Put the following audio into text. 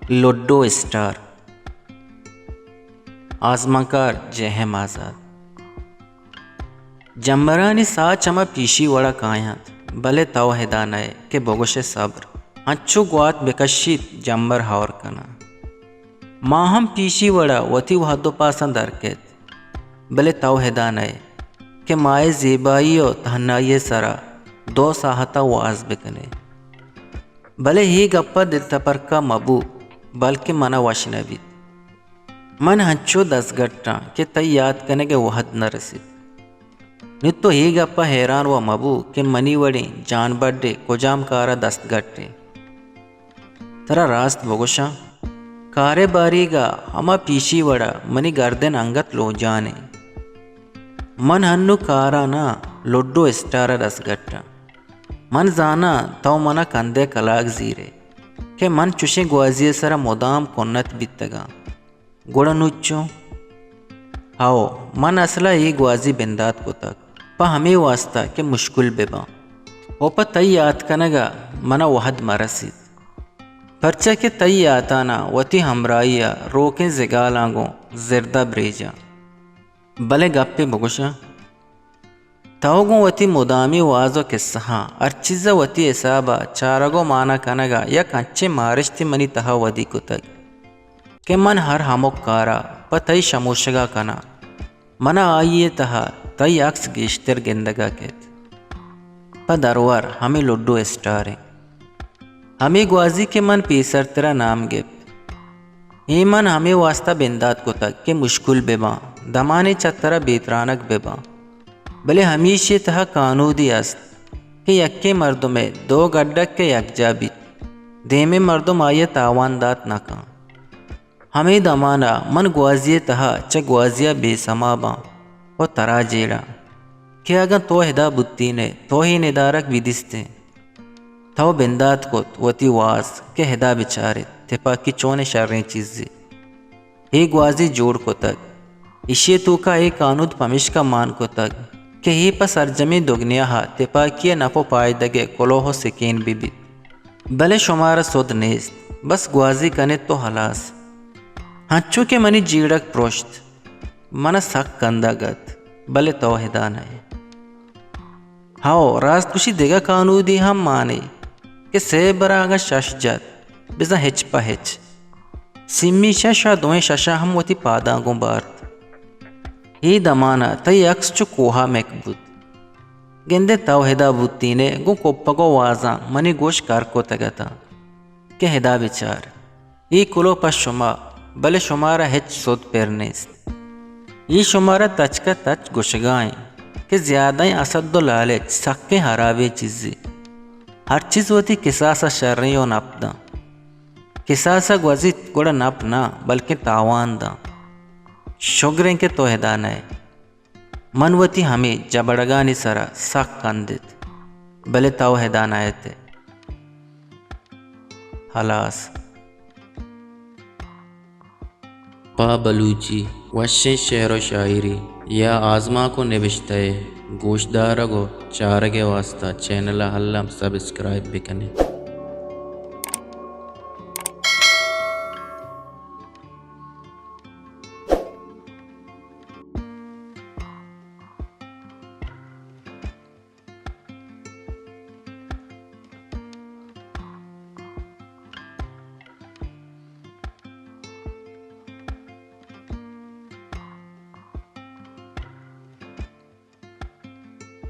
Ludo star आजमाकार जहम आज़ाद जम्बरानी सा चमा पीशी वड़ा कायात भले तव हिदानय के बोगोशे सब्र अच्छु ग्वात बेकशित जम्बर हावर कना माहम पीशी वड़ा वती वहदो पासन दरकेत भले तव हिदानय के माए ज़ेबाइयो तहन्नाये सरा दो साहता वाज बेकने भले ही गप्पा दिल तपरका मबू बल्कि मना वशनबीत मन हंचो दसगट्टा के तई याद करने के वहद न रसीद नित्तो ही गप्पा हैरान व मबू के मनी वड़ी जान बड्डे कोजाम कारा दस्तगट्टे तरा रास्त बगोशा कारे बारीगा हमा पीशी वड़ा मनी गर्दन अंगत लो जाने मन हन्नु कारा ना लुड्डो स्टार दसगट्टा मन जाना तव मना कंदे कलाग जीरे के मन चुशे ग्वाजिये सरा मोदाम कोन्नत बित्तगा गोड़ा नुच्चो हाओ मन असला ये ग्वाजी बिंदात को तक पा हमें वास्ता के मुश्किल बेबा ओपा तई याद कनगा मना वहद मरसीद परचा के तई आताना वती हमराइया रोके जिगालांगो जिरदा ब्रेजा भले गप्पे बगुशा तवगो वती मुदामी वाजो किस्सा अर्चिज़ वती हिसाबा चारगो माना कनगा या कंचे मारिश्ती मनी तहा वदी कुतग के मन हर हमोक कारा पतई शमोशगा कना मना आइए तहा तई अक्स गेश्तर गेंदगा केत प दरवर हमें लुड्डो स्टार हमें ग्वाजी के मन पीसर तेरा नाम गिप ये मन हमें वास्ता बिंदात कुतग के मुश्किल बेबा दमाने चतरा बेतरानक बेबा भले हमीशे तह कानूदी अस्त के यक्के मर्दों में दो गड्ढक के यकजाबी देमे मर्दों आये तावानदात नका हमें दमाना मन ग्वाजिये तह च ग्वाजिया बेसमाबा व तरा जेड़ा के अगर तो हिदा बुत्ती ने तो ही निदारक विदिस्ते तो बिंदात को वती वास के हिदा बिचारे तिपा की चोने शर्रें चीज़ें एक ग्वाजी जोड़ को तक इशे तू का एक कानूद पमिश का मान को तक के ही पर सरजमी दुगनिया हा तिपा किए नफो पायदगे कोलोहो सिकीन बीबी भले शुमारा सुद नेस्त बस ग्वाजी कने तो हलास हंचू के मनी जीड़क प्रोश्त मन सक कंदागत भले तो हिदान है हाओ रास्त कुशी देगा कानूदी हम माने के से बरागा शश जात बिजा हिच पा हिच सिम्मी शशा दोएं शशा हम वती पादांगों बार्त ही दमाना तई अक्स चु कोहा मेकबूत गेंदे तव हिदा बुत्तीने गो कोप्पगो वाजा मनी गोश कार को तगता के हिदा विचार ये कुलो पर शुमा भले शुमारा हिच सोद पेरनेस्त ये शुमारा तच का तच गुशगाएं के ज्यादा असद्दो लालच सक्के हरावे चीज़ें हर चीज़ होती किसासा शर्रियों नपदा किसासा ग्वाजित गोड़ा नप ना बल्कि तावान दा शुग्रें के तो हिदान है मनवती हमें जबड़गानी सरा सक कंदित भले ताव हिदान आए थे हलास पा बलूची वश्य शेर शायरी या आज़मा को निविश्ते गोशदार गो चारगे वास्ता चैनल हल्लम सब्सक्राइब भी कने।